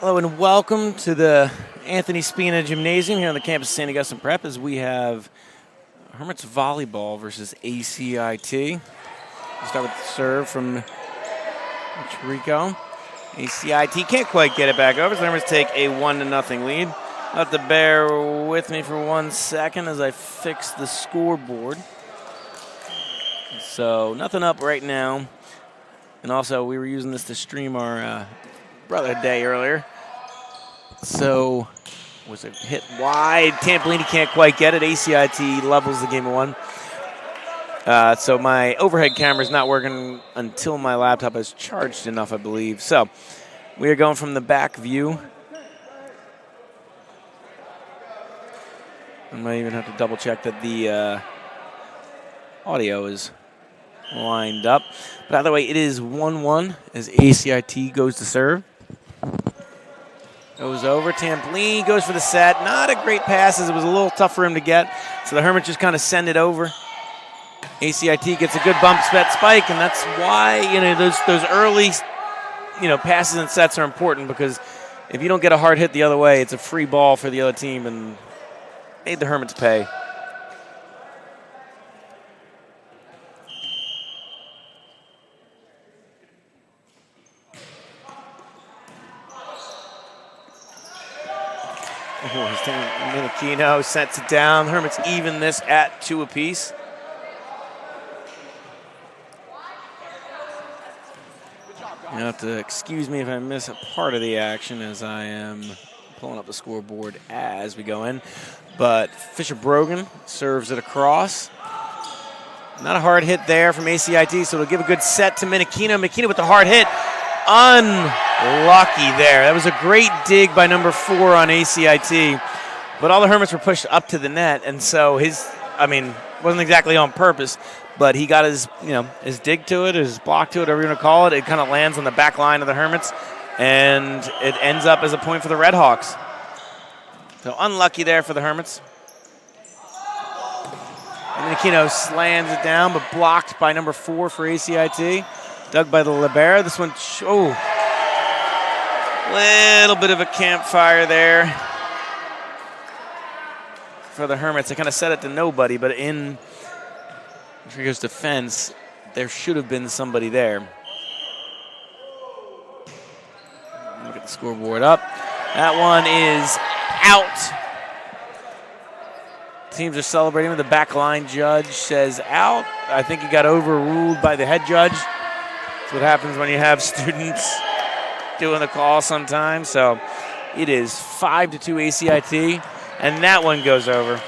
Hello and welcome to the Anthony Spina Gymnasium here on the campus of St. Augustine Prep as we have Hermits Volleyball versus ACIT. We'll start with the serve from Rico. ACIT can't quite get it back over, so the Hermits take a 1-0 lead. I'll have to bear with me for 1 second as I fix the scoreboard. So nothing up right now. And also we were using this to stream our Brotherhood Day earlier. So was it hit wide? Tampolini can't quite get it. ACIT levels the game at 1. So my overhead camera is not working until my laptop is charged enough, I believe. So we are going from the back view. I might even have to double check that the audio is lined up. But either way, it is 1-1 as ACIT goes to serve. Goes over. Tampolini goes for the set. Not a great pass as it was a little tough for him to get. So the Hermits just kind of send it over. ACIT gets a good bump spike, and that's why those early passes and sets are important, because if you don't get a hard hit the other way, it's a free ball for the other team and made the Hermits pay. Oh, his team, Minikino sets it down. Hermits even this at 2 apiece. You have to excuse me if I miss a part of the action as I am pulling up the scoreboard as we go in. But Fisher-Brogan serves it across. Not a hard hit there from ACIT, so it'll give a good set to Minikino. Minikino with the hard hit. Unlucky there. That was a great dig by number 4 on ACIT. But all the Hermits were pushed up to the net, and so wasn't exactly on purpose, but he got his dig to it, his block to it, whatever you want to call it. It kind of lands on the back line of the Hermits, and it ends up as a point for the Red Hawks. So unlucky there for the Hermits. Minikino slams it down, but blocked by number 4 for ACIT. Dug by the libero. This one, little bit of a campfire there for the Hermits. They kind of set it to nobody, but in Trigo's defense, there should have been somebody there. Look at the scoreboard up. That one is out. Teams are celebrating. The back line judge says out. I think he got overruled by the head judge. That's what happens when you have students doing the call sometimes. So it is 5-2 ACIT, and that one goes over.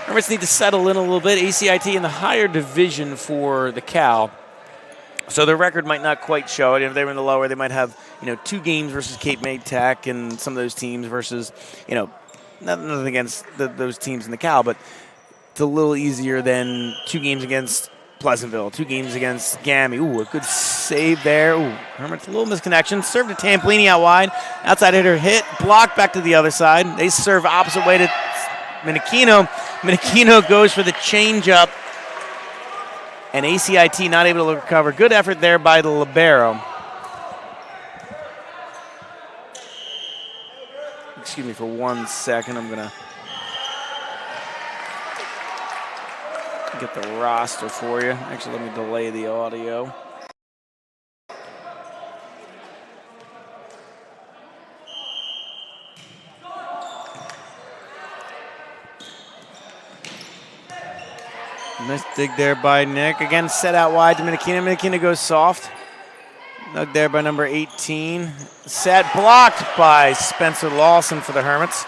Hermits need to settle in a little bit. ACIT in the higher division for the Cal, so their record might not quite show it. If they were in the lower, they might have 2 games versus Cape May Tech and some of those teams versus nothing against those teams in the Cal, but it's a little easier than 2 games against Pleasantville, 2 games against Gammy. Ooh, a good save there. Ooh, Hermits, a little misconnection. Serve to Tampolini out wide. Outside hitter hit, blocked back to the other side. They serve opposite way to Minikino. Minikino goes for the changeup, and ACIT not able to recover. Good effort there by the libero. Excuse me for 1 second. I'm going to get the roster for you. Actually, let me delay the audio. Nice dig there by Nick. Again, set out wide to Minikino. Minikino goes soft. Dug there by number 18. Set blocked by Spencer Lawson for the Hermits.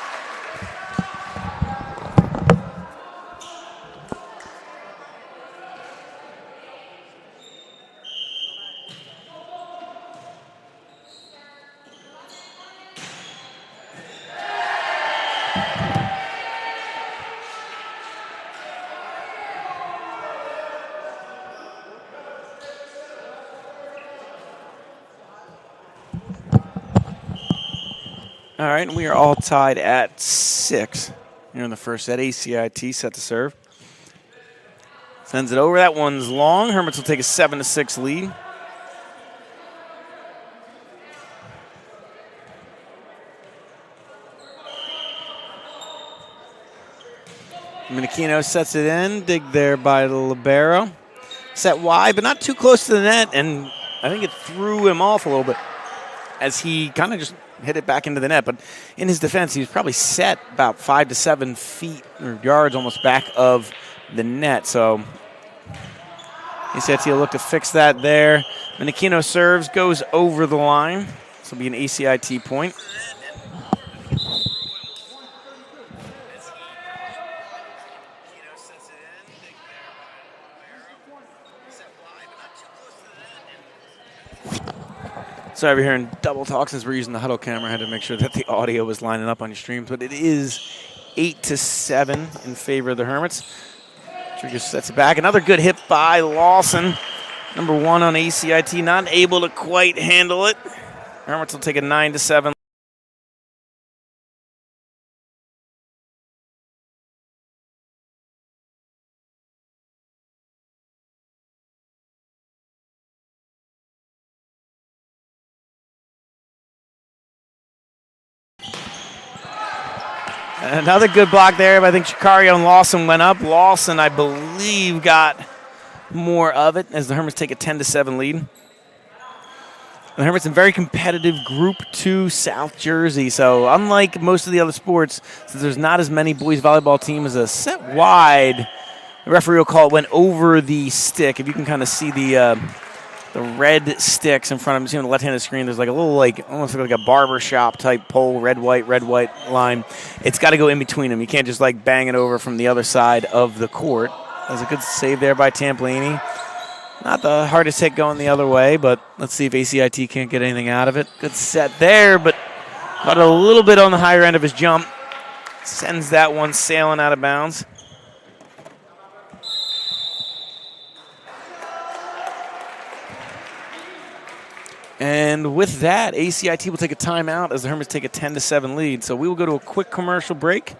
All right, and we are all tied at 6 here in the first set. ACIT set to serve. Sends it over. That one's long. Hermits will take a 7-6 lead. Minikino sets it in. Dig there by the libero. Set wide, but not too close to the net, and I think it threw him off a little bit as he kind of just hit it back into the net. But in his defense, he was probably set about 5 to 7 feet or yards almost back of the net. So ACIT will look to fix that there. Minikino serves, goes over the line. This will be an ACIT point. Sorry, we're hearing double talk since we're using the huddle camera. I had to make sure that the audio was lining up on your streams. But it is 8-7 in favor of the Hermits. Trigger sets it back. Another good hit by Lawson. Number 1 on ACIT, not able to quite handle it. Hermits will take a 9-7. Another good block there, but I think Shikario and Lawson went up. Lawson, I believe, got more of it as the Hermits take a 10-7 lead. The Hermits in very competitive Group 2 South Jersey. So unlike most of the other sports, since there's not as many boys volleyball teams, a set wide, the referee will call it, went over the stick. If you can kind of see the red sticks in front of him, see on the left hand of the screen, there's like a little, like almost like a barber shop type pole, red white line. It's got to go in between them. You can't just like bang it over from the other side of the court. That was a good save there by Tampolini. Not the hardest hit going the other way, but let's see if ACIT can't get anything out of it. Good set there, but caught a little bit on the higher end of his jump. Sends that one sailing out of bounds. And with that, ACIT will take a timeout as the Hermits take a 10-7 lead. So we will go to a quick commercial break.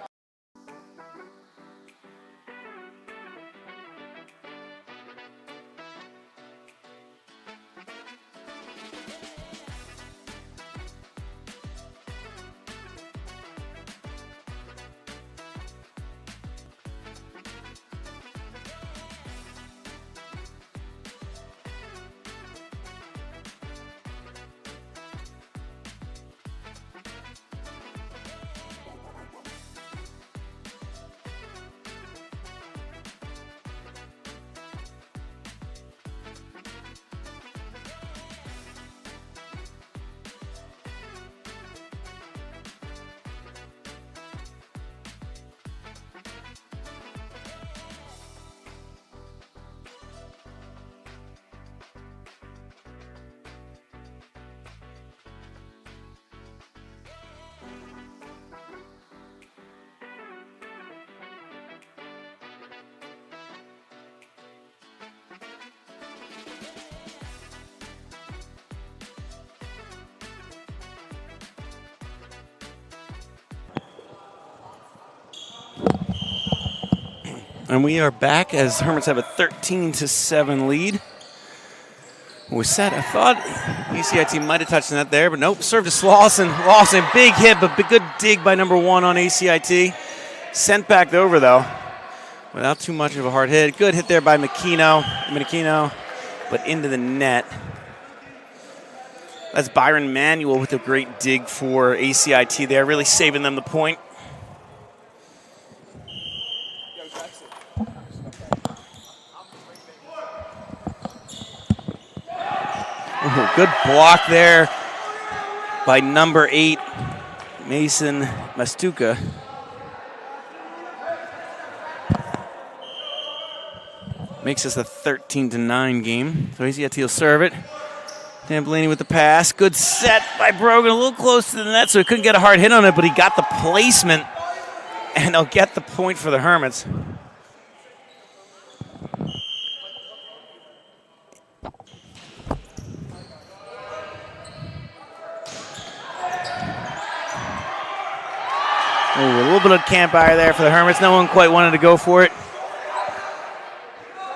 And we are back as Hermits have a 13-7 lead. We're set. I thought ACIT might have touched the net there, but nope. Served to Lawson. Lawson, big hit, but good dig by number 1 on ACIT. Sent back over, though, without too much of a hard hit. Good hit there by Minikino, but into the net. That's Byron Manuel with a great dig for ACIT there, really saving them the point. Ooh, good block there by number 8, Mason Mastuka. Makes us a 13-9 game. So ACIT will serve it. Tampolini with the pass. Good set by Brogan. A little close to the net, so he couldn't get a hard hit on it, but he got the placement, and they'll get the point for the Hermits. Ooh, a little bit of campfire there for the Hermits. No one quite wanted to go for it.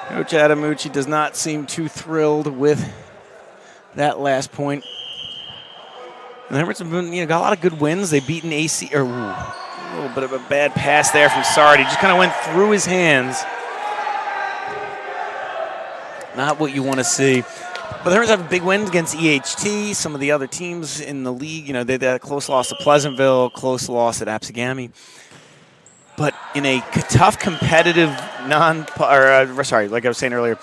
Coach Adamucci does not seem too thrilled with that last point. And the Hermits have been, got a lot of good wins. They've beaten A little bit of a bad pass there from Sardi. Just kind of went through his hands. Not what you want to see. But the Hermits have a big win against EHT. Some of the other teams in the league, you know, they had a close loss to Pleasantville, close loss at ACIT. But in a tough, competitive, like I was saying earlier,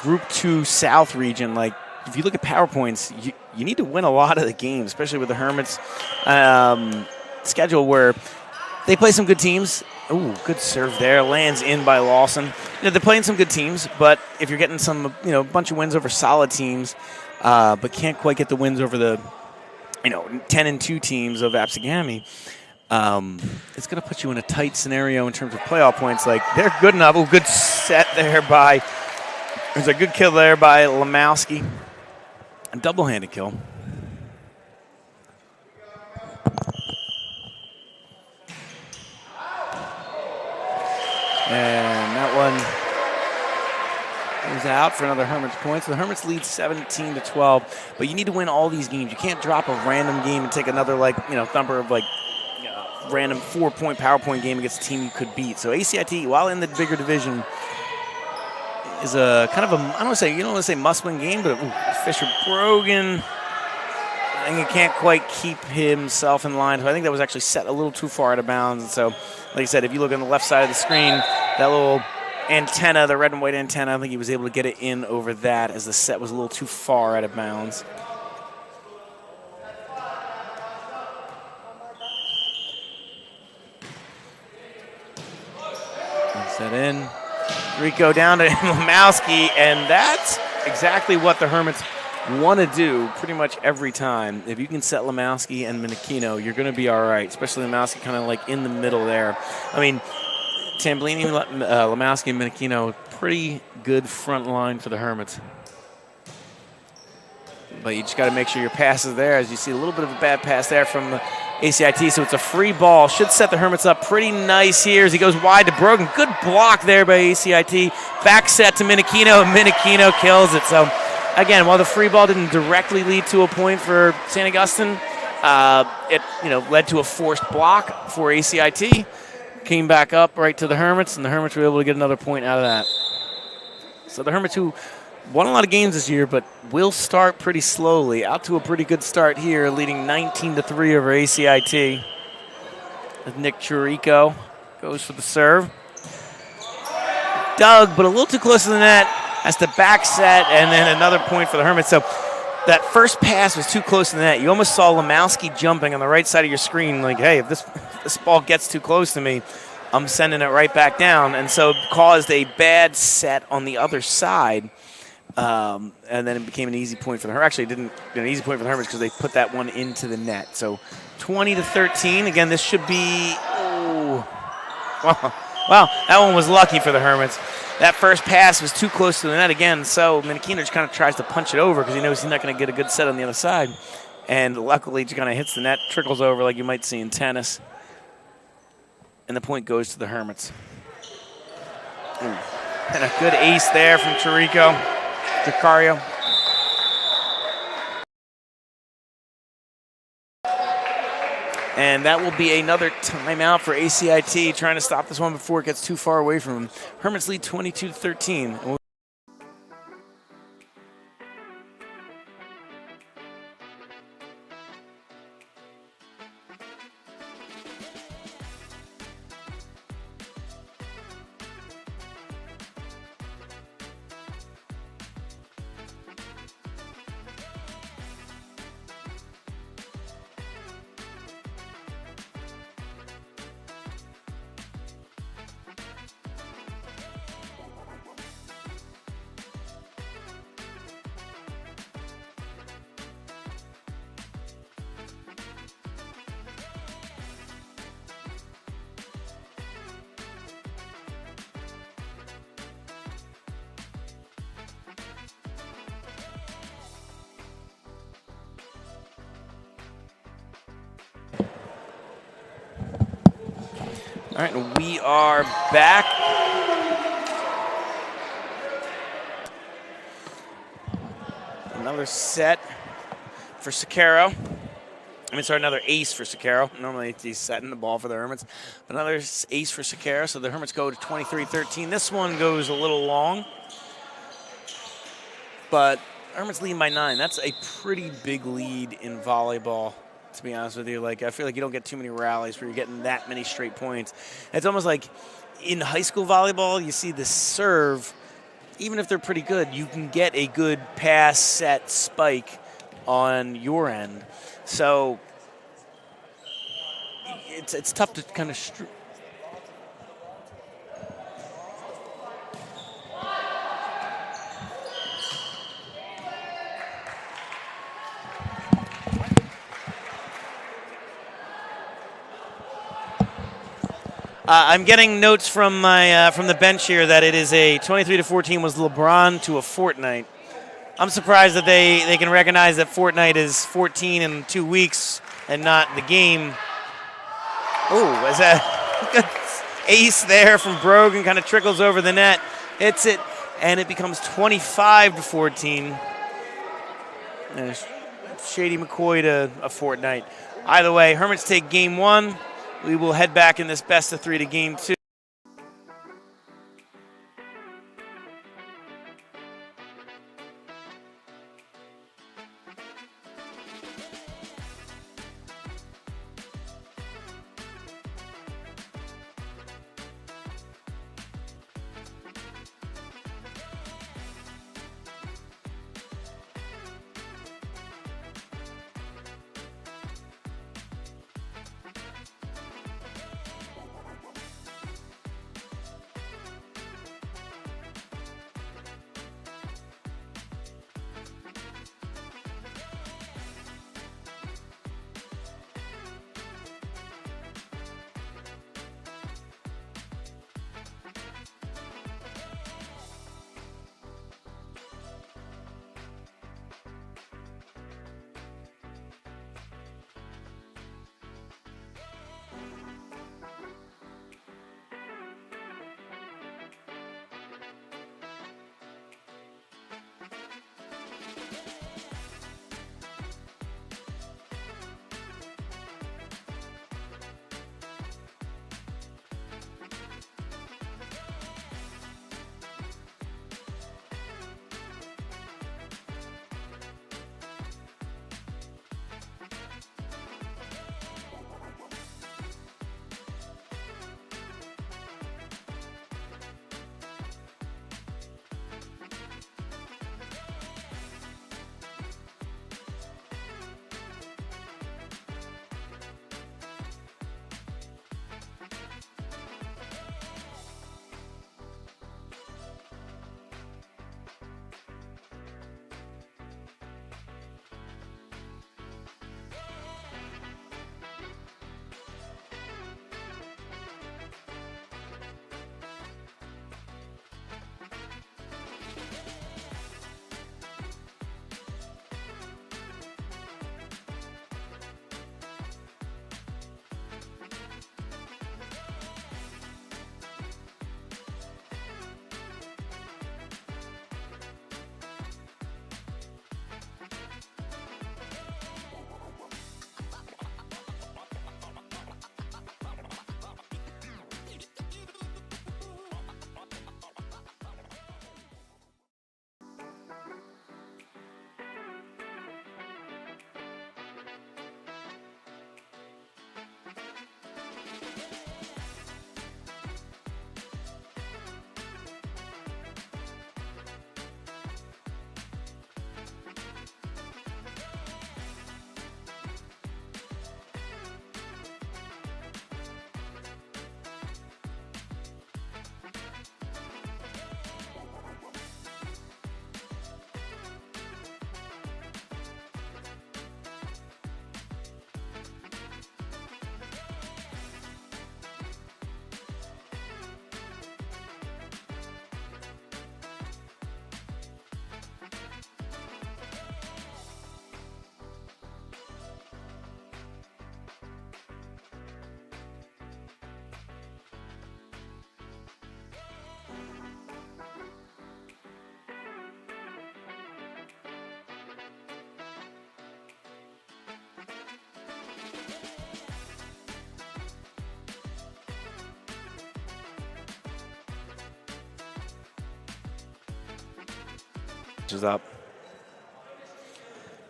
Group 2 South region, like, if you look at PowerPoints, you need to win a lot of the games, especially with the Hermits schedule where they play some good teams. Ooh, good serve there. Lands in by Lawson. You know, they're playing some good teams, but if you're getting some, you know, a bunch of wins over solid teams, but can't quite get the wins over the, you know, 10-2 teams of Absegami, it's going to put you in a tight scenario in terms of playoff points. Like, they're good enough. Oh, good set there by, there's a good kill there by Lemowski. A double-handed kill. And that one is out for another Hermits point. So the Hermits lead 17-12. But you need to win all these games. You can't drop a random game and take another, like, you know, thumper of, like, random 4-point PowerPoint game against a team you could beat. So ACIT, while in the bigger division, is a kind of a, I don't want to say must-win game, but Fisher Brogan, I think he can't quite keep himself in line. So I think that was actually set a little too far out of bounds. And so, like I said, if you look on the left side of the screen, that little antenna, the red and white antenna, I think he was able to get it in over that as the set was a little too far out of bounds. Set in. Rico down to Lemowski, and that's exactly what the Hermits want to do pretty much every time. If you can set Lemowski and Minikino, you're going to be all right, especially Lemowski kind of like in the middle there. I mean, Tamblini, Lemowski, and Minikino, pretty good front line for the Hermits. But you just got to make sure your pass is there. As you see, a little bit of a bad pass there from ACIT, so it's a free ball. Should set the Hermits up pretty nice here as he goes wide to Brogan. Good block there by ACIT. Back set to Minikino, and Minikino kills it. So, again, while the free ball didn't directly lead to a point for St. Augustine, it led to a forced block for ACIT. Came back up right to the Hermits, and the Hermits were able to get another point out of that. So the Hermits, who won a lot of games this year, but will start pretty slowly. Out to a pretty good start here, leading 19-3 over ACIT. As Nick Chirico goes for the serve. Dug, but a little too close to the net. Has to back set, and then another point for the Hermits. So that first pass was too close to the net. You almost saw Lemowski jumping on the right side of your screen, like, hey, if this ball gets too close to me, I'm sending it right back down. And so it caused a bad set on the other side. And then it became an easy point for the Hermits. Actually, it didn't an easy point for the Hermits because they put that one into the net. So 20-13. Again, this should be, wow, that one was lucky for the Hermits. That first pass was too close to the net again, so Minikino just kind of tries to punch it over because he knows he's not going to get a good set on the other side. And luckily, it just kind of hits the net, trickles over like you might see in tennis. And the point goes to the Hermits. And a good ace there from Chirico. Jacario. And that will be another timeout for ACIT, trying to stop this one before it gets too far away from them. Hermits lead 22-13. All right, and we are back. Another set for Sakaro. Another ace for Sakaro. Normally he's setting the ball for the Hermits. Another ace for Sakaro, so the Hermits go to 23-13. This one goes a little long, but Hermits leading by 9. That's a pretty big lead in volleyball, to be honest with you. Like, I feel like you don't get too many rallies where you're getting that many straight points. It's almost like in high school volleyball, you see the serve, even if they're pretty good, you can get a good pass, set, spike on your end. So it's tough to kind of I'm getting notes from my from the bench here that it is a 23-14 was LeBron to a Fortnite. I'm surprised that they can recognize that Fortnite is 14 in 2 weeks and not the game. Oh, is that ace there from Brogan, kind of trickles over the net, hits it, and it becomes 25-14. And Shady McCoy to a Fortnite. Either way, Hermits take game 1. We will head back in this best of 3 to game 2. which is up.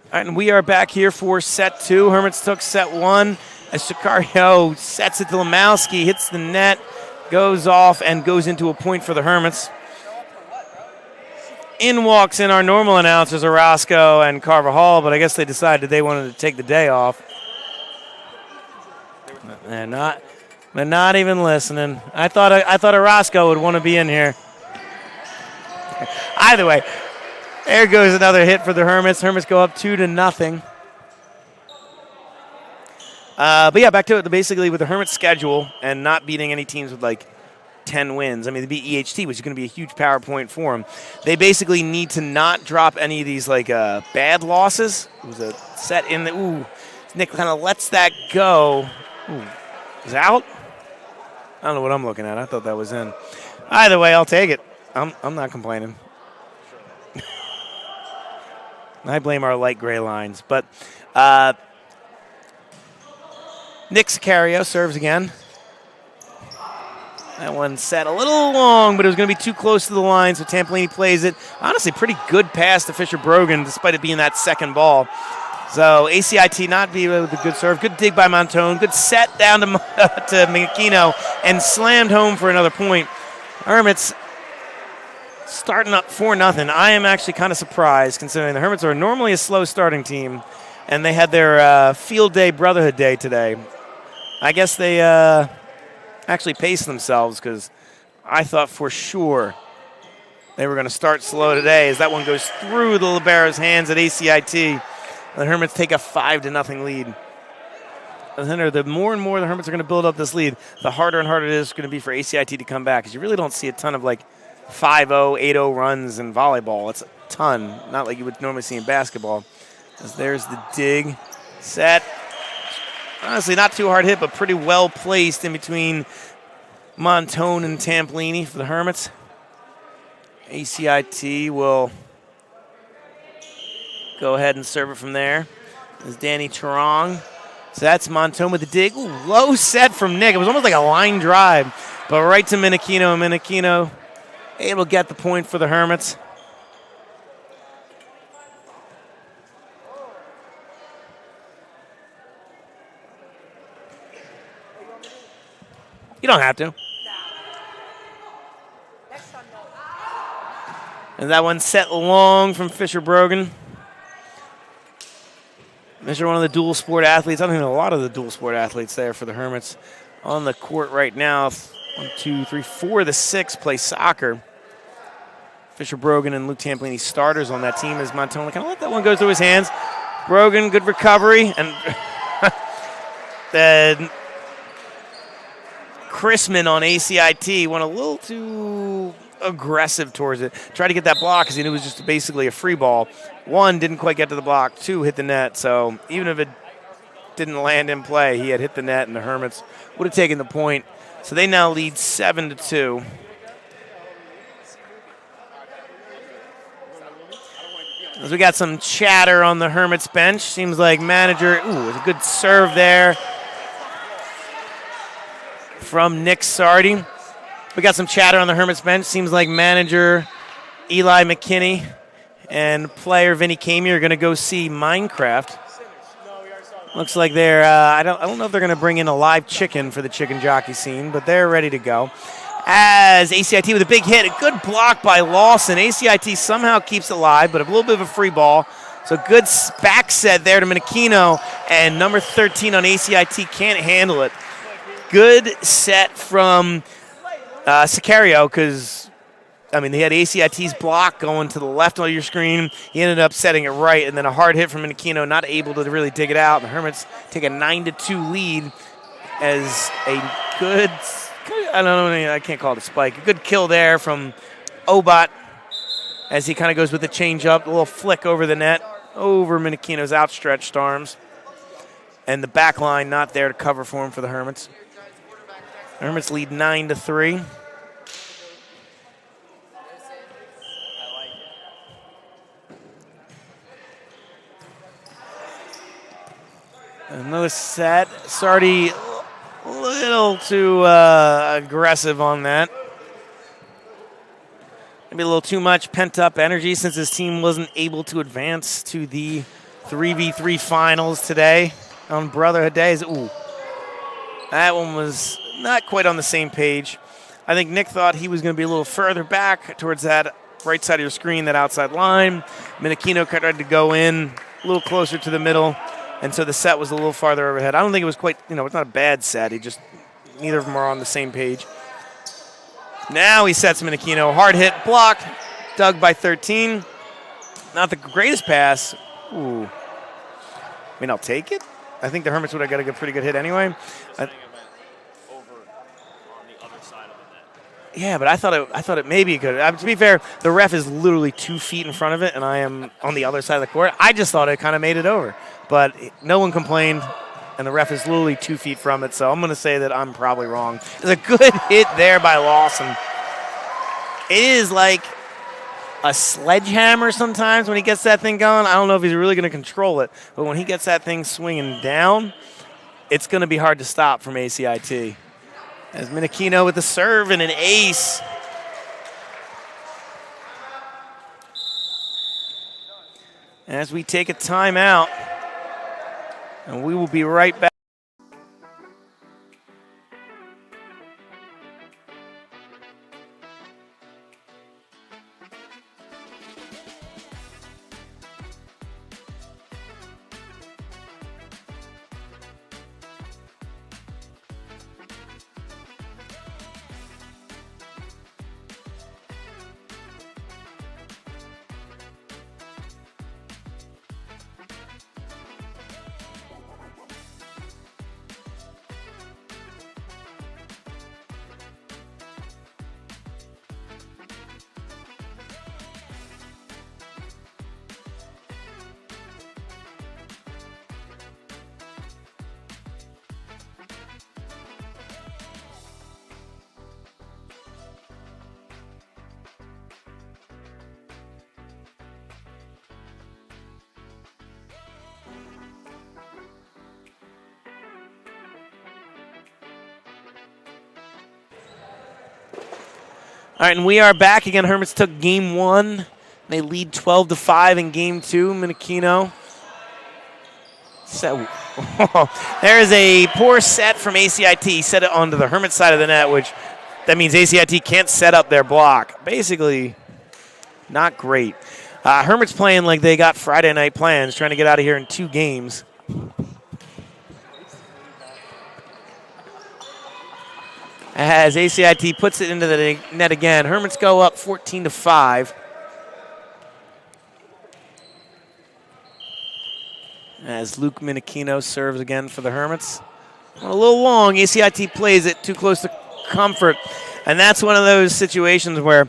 All right, and we are back here for set 2. Hermits took set 1 as Sicario sets it to Lemowski, hits the net, goes off, and goes into a point for the Hermits. In walks in our normal announcers, Orozco and Carvajal, but I guess they decided they wanted to take the day off. They're not even listening. I thought Orozco would want to be in here. Either way, there goes another hit for the Hermits. Hermits go up 2-0. But yeah, back to it. Basically, with the Hermits' schedule and not beating any teams with like 10 wins. I mean, they beat EHT, which is going to be a huge power point for them. They basically need to not drop any of these like bad losses. It was a set in the Nick kind of lets that go. Is out? I don't know what I'm looking at. I thought that was in. Either way, I'll take it. I'm not complaining. I blame our light gray lines. But Nick Sicario serves again. That one set a little long, but it was going to be too close to the line, so Tampolini plays it. Honestly, pretty good pass to Fisher Brogan, despite it being that second ball. So ACIT not be with a good serve. Good dig by Montone. Good set down to Menachino and slammed home for another point. Hermits starting up 4-0. I am actually kind of surprised, considering the Hermits are normally a slow starting team, and they had their field day, brotherhood day today. I guess they actually paced themselves, because I thought for sure they were going to start slow today, as that one goes through the libero's hands at ACIT. The Hermits take a 5-0 lead. The more and more the Hermits are going to build up this lead, the harder and harder it is going to be for ACIT to come back, because you really don't see a ton of like 5-0, 8-0 runs in volleyball. It's a ton, not like you would normally see in basketball. As there's the dig, set. Honestly, not too hard hit, but pretty well placed in between Montone and Tampolini for the Hermits. ACIT will go ahead and serve it from there. There's Danny Charong. So that's Montone with the dig. Ooh, low set from Nick. It was almost like a line drive, but right to Menachino. Menachino able to get the point for the Hermits. You don't have to. And that one set long from Fisher Brogan. Fisher, one of the dual sport athletes. I don't think a lot of the dual sport athletes there for the Hermits on the court right now. 1, 2, 3, 4 of the 6 play soccer. Fisher Brogan and Luke Tampolini starters on that team, as Montone kind of let that one go through his hands. Brogan, good recovery. And then Chrisman on ACIT went a little too aggressive towards it. Tried to get that block because he knew it was just basically a free ball. 1, didn't quite get to the block. 2, hit the net. So even if it didn't land in play, he had hit the net, and the Hermits would have taken the point. So they now lead 7-2. As we got some chatter on the Hermits bench. Seems like manager, it's a good serve there from Nick Sardi. We got some chatter on the Hermits bench. Seems like manager Eli McKinney and player Vinny Kamey are going to go see Minecraft. Looks like they're, I don't know if they're going to bring in a live chicken for the chicken jockey scene, but they're ready to go. As ACIT with a big hit, a good block by Lawson. ACIT somehow keeps it live, but a little bit of a free ball. So good back set there to Menachino, and number 13 on ACIT can't handle it. Good set from Sicario, because, I mean, they had ACIT's block going to the left of your screen. He ended up setting it right, and then a hard hit from Menachino, not able to really dig it out. The Hermits take a 9-2 lead as a good, I don't know, I can't call it a spike. A good kill there from Obot as he kind of goes with the change-up, a little flick over the net, over Menachino's outstretched arms. And the back line not there to cover for him for the Hermits. The Hermits lead 9-3. Another set. Sardi a little too aggressive on that. maybe a little too much pent-up energy since his team wasn't able to advance to the 3v3 finals today on Brotherhood Days. Ooh, that one was not quite on the same page. I think Nick thought he was going to be a little further back towards that right side of your screen, that outside line. Menachino tried to go in a little closer to the middle, and so the set was a little farther overhead. I don't think it was quite, it's not a bad set. Neither of them are on the same page. Now he sets Menachino. Hard hit, block, dug by 13. Not the greatest pass. Ooh. I'll take it. I think the Hermits would have got a pretty good hit anyway. Yeah, but I thought it maybe could. To be fair, the ref is literally 2 feet in front of it, and I am on the other side of the court. I just thought it kind of made it over, but no one complained, and the ref is literally 2 feet from it. So I'm going to say that I'm probably wrong. It's a good hit there by Lawson. It is like a sledgehammer sometimes when he gets that thing going. I don't know if he's really going to control it, but when he gets that thing swinging down, it's going to be hard to stop from ACIT. As Menachino with the serve and an ace. As we take a timeout, and we will be right back. All right, and we are back again. Hermits took game 1. They lead 12-5 in game 2. Menachino. There is a poor set from ACIT. He set it onto the Hermit side of the net, which that means ACIT can't set up their block. Basically, not great. Hermits playing like they got Friday night plans, trying to get out of here in 2 games. As ACIT puts it into the net again. Hermits go up 14-5. As Luke Menachino serves again for the Hermits. A little long. ACIT plays it too close to comfort. And that's one of those situations where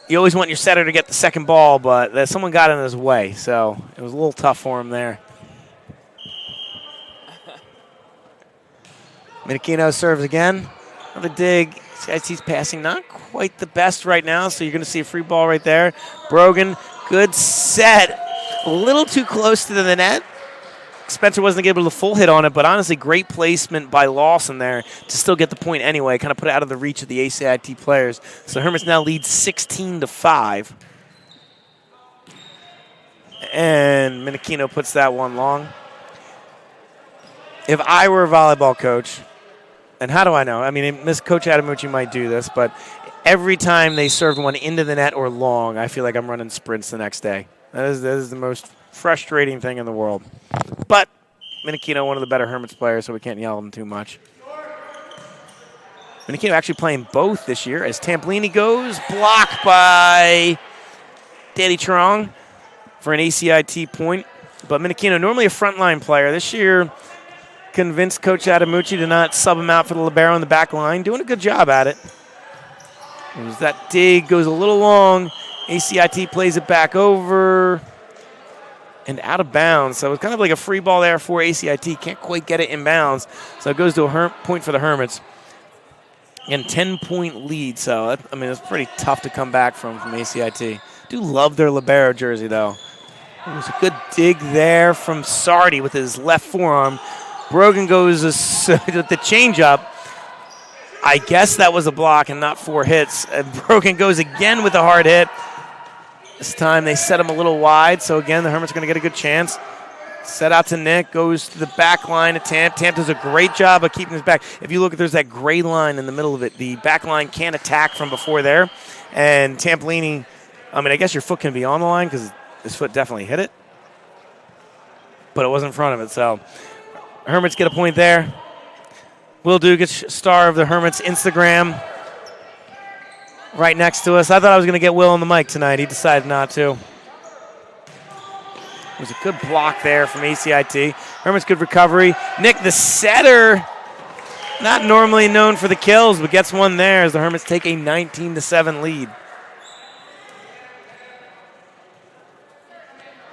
you always want your setter to get the second ball, but someone got in his way. So it was a little tough for him there. Menachino serves again. Another dig. ACIT's passing not quite the best right now, so you're going to see a free ball right there. Brogan, good set. A little too close to the net. Spencer wasn't able to full hit on it, but honestly, great placement by Lawson there to still get the point anyway. Kind of put it out of the reach of the ACIT players. So Hermits now lead 16-5. And Menachino puts that one long. If I were a volleyball coach, and how do I know? I mean, Coach Adamucci might do this, but every time they serve one into the net or long, I feel like I'm running sprints the next day. That is the most frustrating thing in the world. But Menachino, one of the better Hermits players, so we can't yell at him too much. Menachino actually playing both this year as Tampolini goes, blocked by Danny Trong for an ACIT point. But Menachino, normally a frontline player, this year convinced Coach Adamucci to not sub him out for the libero in the back line. Doing a good job at it. As that dig goes a little long, ACIT plays it back over and out of bounds. So it's kind of like a free ball there for ACIT. Can't quite get it in bounds. So it goes to a point for the Hermits. Again, 10-point lead. So, it's pretty tough to come back from ACIT. Do love their libero jersey, though. It was a good dig there from Sardi with his left forearm. Brogan goes with the changeup. I guess that was a block and not 4 hits. And Brogan goes again with a hard hit. This time they set him a little wide, so again, the Hermits are going to get a good chance. Set out to Nick, goes to the back line of Tamp. Tamp does a great job of keeping his back. If you look, there's that gray line in the middle of it. The back line can't attack from before there. And Tampolini, I mean, I guess your foot can be on the line because his foot definitely hit it. But it was in front of it, so Hermits get a point there. Will Dugas, star of the Hermits Instagram, right next to us. I thought I was going to get Will on the mic tonight. He decided not to. It was a good block there from ACIT. Hermits, good recovery. Nick, the setter, not normally known for the kills, but gets one there as the Hermits take a 19-7 lead.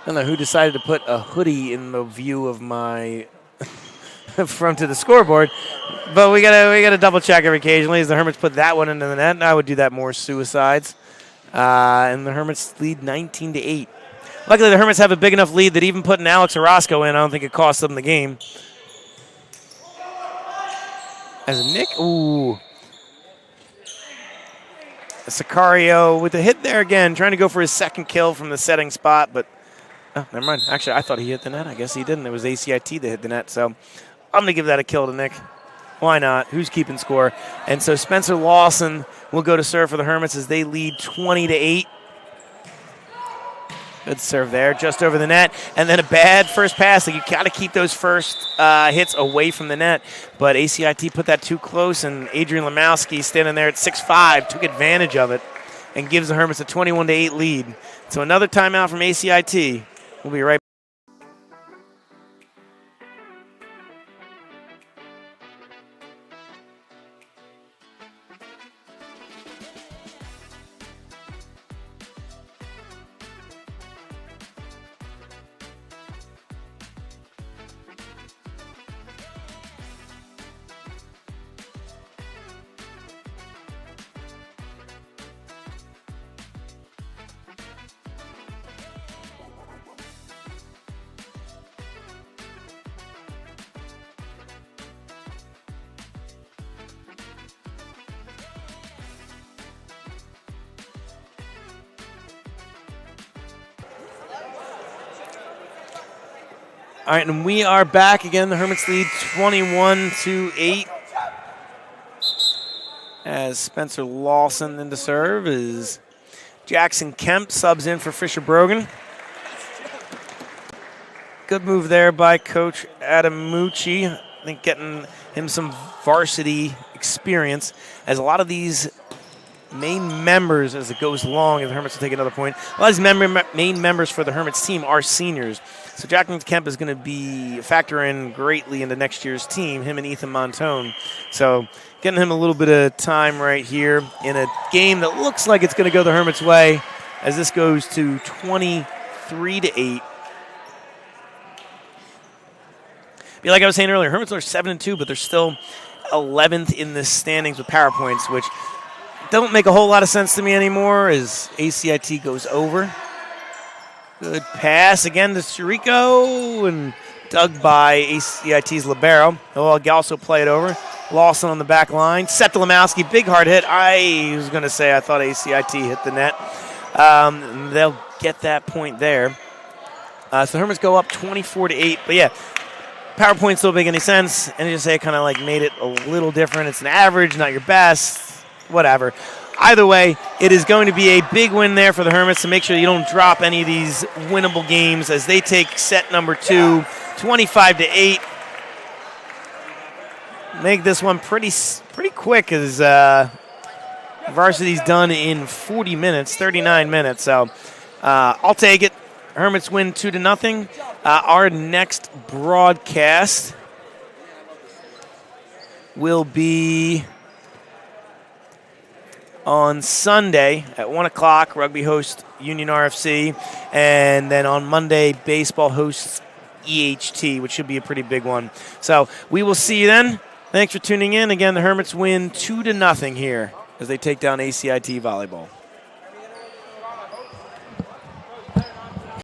I don't know who decided to put a hoodie in the view of my front to the scoreboard, but we gotta double check every occasionally as the Hermits put that one into the net. I would do that more suicides, and the Hermits lead 19-8. Luckily, the Hermits have a big enough lead that even putting Alex Orozco in, I don't think it cost them the game. As Nick, ooh. Sicario with a hit there again, trying to go for his second kill from the setting spot, but oh, never mind. Actually, I thought he hit the net. I guess he didn't. It was ACIT that hit the net, so I'm going to give that a kill to Nick. Why not? Who's keeping score? And so Spencer Lawson will go to serve for the Hermits as they lead 20-8. Good serve there, just over the net. And then a bad first pass. Like, you got to keep those first hits away from the net. But ACIT put that too close, and Adrian Lemowski, standing there at 6'5", took advantage of it and gives the Hermits a 21-8 lead. So another timeout from ACIT. We'll be right back. All right, and we are back again. The Hermits lead 21-8. As Spencer Lawson in to serve is Jackson Kemp subs in for Fisher Brogan. Good move there by Coach Adamucci. I think getting him some varsity experience, as a lot of these main members, as it goes along, and the Hermits will take another point, a lot of these main members for the Hermits team are seniors. So Jackson Kemp is going to be factor in greatly into next year's team, him and Ethan Montone. So getting him a little bit of time right here in a game that looks like it's going to go the Hermits' way, as this goes to 23-8. Like I was saying earlier, Hermits are 7-2, but they're still 11th in the standings with power points, which don't make a whole lot of sense to me anymore as ACIT goes over. Good pass again to Chirico and dug by ACIT's libero. He'll also play it over. Lawson on the back line. Set to Lemowski. Big hard hit. I was going to say I thought ACIT hit the net. They'll get that point there. So the Hermits go up 24-8. But yeah, PowerPoints don't make any sense. And just say kind of like made it a little different. It's an average, not your best. Whatever. Either way, it is going to be a big win there for the Hermits to make sure you don't drop any of these winnable games as they take set number 2, 25-8. Make this one pretty quick as varsity's done in 40 minutes, 39 minutes. So I'll take it. Hermits win 2-0. Our next broadcast will be on Sunday at 1 o'clock. Rugby hosts Union RFC. And then on Monday, baseball hosts EHT, which should be a pretty big one. So we will see you then. Thanks for tuning in. Again, the Hermits win 2-0 here as they take down ACIT Volleyball.